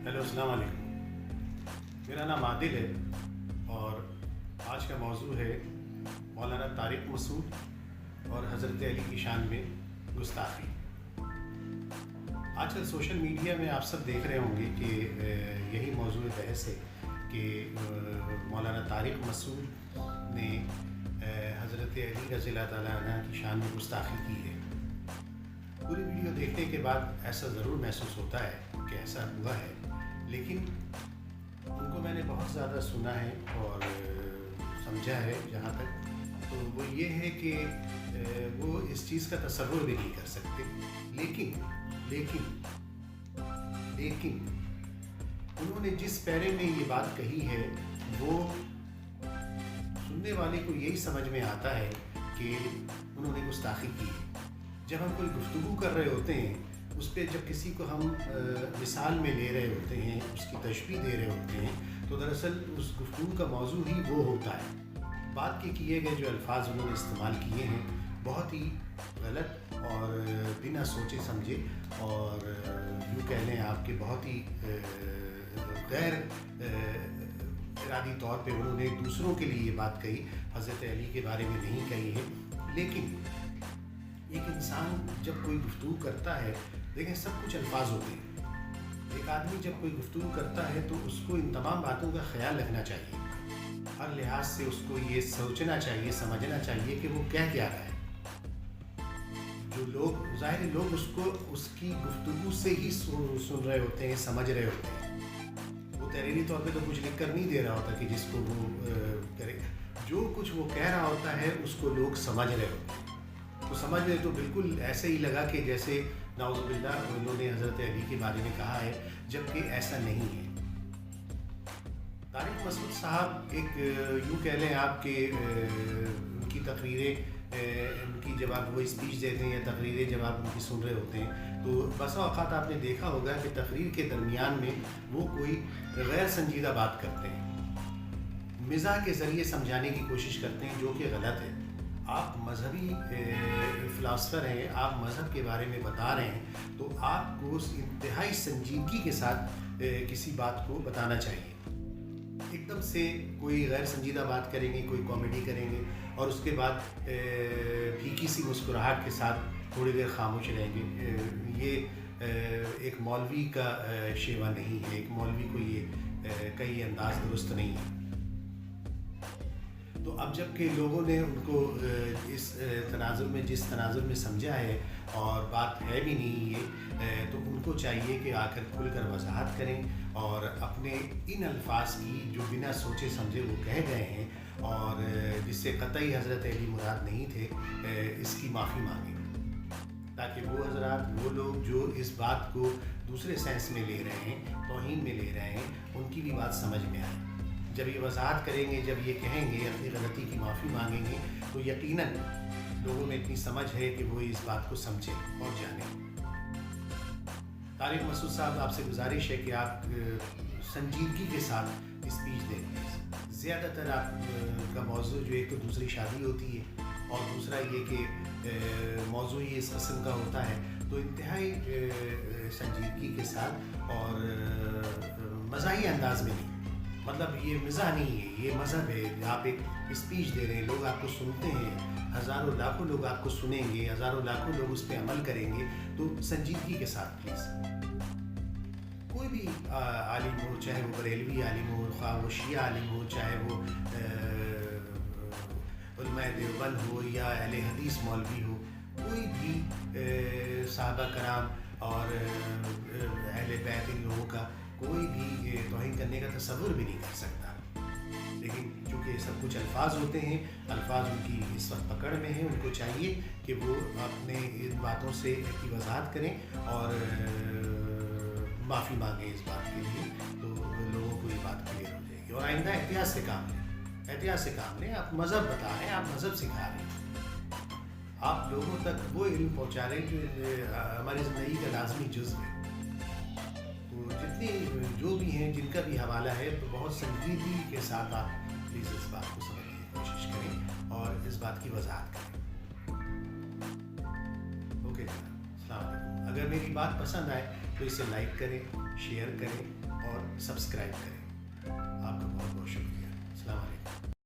Hello, अस्सलाम वालेकुम। मेरा नाम आदिल है और आज का मौजू है मौलाना तारिक मसूद और हज़रत अली की शान में गुस्ताखी। आजकल सोशल मीडिया में आप सब देख रहे होंगे कि यही मौजू बहस है कि मौलाना तारिक मसूद ने हज़रत अली रज़ियल्लाहु ताला अन्हु की शान में गुस्ताखी की है। पूरी वीडियो देखने के बाद ऐसा ज़रूर महसूस होता है कि ऐसा हुआ है, लेकिन उनको मैंने बहुत ज़्यादा सुना है और समझा है जहाँ तक, तो वो ये है कि वो इस चीज़ का तसव्वुर भी नहीं कर सकते। लेकिन उन्होंने जिस पैरे में ये बात कही है वो सुनने वाले को यही समझ में आता है कि उन्होंने गुस्ताखी की है। जब हम कोई गुफ्तगू कर रहे होते हैं, उस पर जब किसी को हम मिसाल में ले रहे होते हैं, उसकी तशबीह दे रहे होते हैं, तो दरअसल उस गुफ्तगू का मौजू ही वो होता है। बात के किए गए जो अल्फाज उन्होंने इस्तेमाल किए हैं बहुत ही गलत और बिना सोचे समझे और यूँ कह लें आपके बहुत ही गैर इरादी तौर पे उन्होंने दूसरों के लिए ये बात कही, हज़रत अली के बारे में नहीं कही है। लेकिन एक इंसान जब कोई गुफ्तगू करता है, देखें सब कुछ अल्फाज होते हैं। एक आदमी जब कोई गुफ्तगू करता है तो उसको इन तमाम बातों का ख्याल रखना चाहिए। हर लिहाज से उसको ये सोचना चाहिए, समझना चाहिए कि वो कह क्या रहा है। जो लोग ज़ाहिर लोग उसको उसकी गुफ्तगू से ही सुन रहे होते हैं, समझ रहे होते हैं। वो तहरीरी तौर पे तो कुछ लिख कर नहीं दे रहा होता कि जिसको वो करे। जो कुछ वो कह रहा होता है उसको लोग समझ रहे होते हैं। तो समझ में तो बिल्कुल ऐसे ही लगा कि जैसे नाउज़ुबिल्लाह उन्होंने हज़रत अली के बारे में कहा है, जबकि ऐसा नहीं है। तारिक मसूद साहब एक यूँ कह लें आपके उनकी तकरीरें उनकी जब आप वो स्पीच देते हैं या तकरीरें जब आप उनकी सुन रहे होते हैं, तो बसा औक़ात आपने देखा होगा कि तकरीर के दरमियान में वो कोई गैर संजीदा बात करते हैं, मिज़ाह के ज़रिए समझाने की कोशिश करते हैं, जो कि गलत है। आप मजहबी फ़िलासफ़र हैं, आप मज़हब के बारे में बता रहे हैं, तो आपको उस इंतहाई संजीदगी के साथ किसी बात को बताना चाहिए। एकदम से कोई गैर संजीदा बात करेंगे, कोई कॉमेडी करेंगे और उसके बाद फीकी सी मुस्कुराहट के साथ थोड़ी देर खामोश रहेंगे, ये एक मौलवी का शेवा नहीं है। एक मौलवी को ये कई अंदाज़ दुरुस्त नहीं है। तो अब जबकि लोगों ने उनको इस तनाज़ुर में जिस तनाज़ुर में समझा है और बात है भी नहीं ये, तो उनको चाहिए कि आकर खुलकर वजाहत करें और अपने इन अल्फाज की जो बिना सोचे समझे वो कह गए हैं और जिससे कतई हज़रत अली मुराद नहीं थे, इसकी माफ़ी मांगें, ताकि वो हज़रात वो लोग जो इस बात को दूसरे सेंस में ले रहे हैं, तौहीन में ले रहे हैं, उनकी भी बात समझ में आए। जब ये वजाहत करेंगे, जब ये कहेंगे, अपनी गलती की माफ़ी मांगेंगे, तो यकीनन लोगों में इतनी समझ है कि वो इस बात को समझें और जानें। तारिक मसूद साहब, आपसे गुजारिश है कि आप संजीदगी के साथ स्पीच दें। ज़्यादातर आप का मौजू जो एक तो दूसरी शादी होती है और दूसरा ये कि मौजू ही इस किस्म का होता है, तो इंतहाई संजीदगी के साथ और मज़ाही अंदाज में नहीं। मतलब ये मज़ा नहीं है, ये मज़हब है। आप एक स्पीच दे रहे हैं, लोग आपको सुनते हैं, हज़ारों लाखों लोग आपको सुनेंगे, हज़ारों लाखों लोग उस पर अमल करेंगे, तो संजीदगी के साथ प्लीज़। कोई भी आलिम हो, चाहे वो बरेलवी आलिम हो, ख़्वाह वो शिया आलिम हो, चाहे वो उलमाए देवबंद हो या अहले हदीस मौलवी हो, कोई भी सहाबा कराम और अहले बैत इन लोगों का कोई भी तौहीन करने का तसव्वुर भी नहीं कर सकता। लेकिन चूँकि ये सब कुछ अल्फाज होते हैं, अल्फाज उनकी इस वक्त पकड़ में हैं, उनको चाहिए कि वो अपने इन बातों से की वजाहत करें और माफ़ी मांगें इस बात के लिए, तो लोगों को ये बात क्लियर हो जाएगी। और आइंदा एहतियात से काम लें, एहतियात से काम लें। आप मज़हब बता रहे हैं, आप मज़हब सिखा रहे हैं, आप लोगों तक वो इल्म पहुँचा रहे हैं जो हमारी ज़िंदगी का लाज़मी जुज़्व है। तो जितने जो भी हैं, जिनका भी हवाला है, तो बहुत संजीदगी के साथ आप प्लीज़ इस बात को समझने की कोशिश करें और इस बात की वजाहत करें। ओके, अस्सलाम वालेकुम। अगर मेरी बात पसंद आए तो इसे लाइक करें, शेयर करें اور سبسکرائب کریں. آپ کا بہت بہت شکریہ. السلام علیکم.